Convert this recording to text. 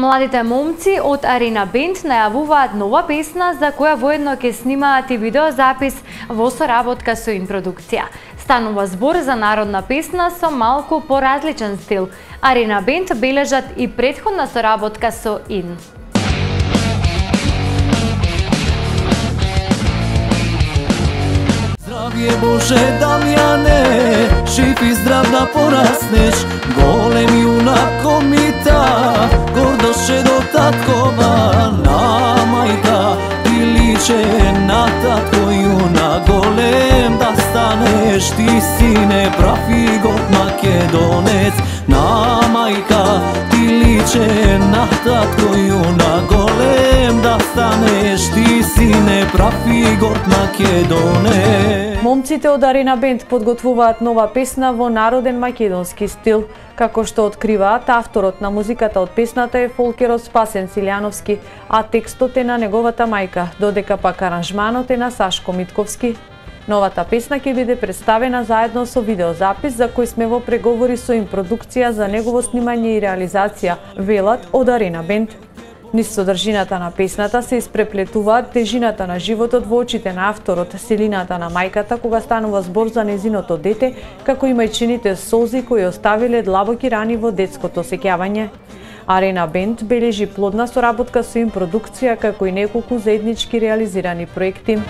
Младите момци од Арена Бенд најавуваат нова песна за која воедно ќе снимаат и видеозапис во соработка со Ин продукција. Станува збор за народна песна со малку поразличен стил. Арена Бенд бележат и претходна соработка со Ин. Здравје Боже Дамјане, жив и здрав да пораснеш, голем јунак комита, гордоше до таткова, на мајка ти личе на татко јунак, голем да станеш, ти сине прав и горд македонец, на мајка ти личе на татко јунак, голем да станеш, ти сине прав и горд македонец. Момците од Арена Бенд подготвуваат нова песна во народен македонски стил. Како што откриваат, авторот на музиката од песната е фолкерот Спасен Силјановски, а текстот е на неговата мајка, додека пак аранжманот е на Сашко Митковски. Новата песна ќе биде представена заедно со видеозапис за кој сме во преговори со Ин продукција за негово снимање и реализација, велат од Арена Бенд. Низ содржината на песната се испреплетуваат тежината на животот во очите на авторот, силината на мајката кога станува збор за незиното дете, како и мајчините солзи кои оставиле длабоки рани во детското сеќавање. Арена Бенд бележи плодна соработка со Ин продукција, како и неколку заеднички реализирани проекти.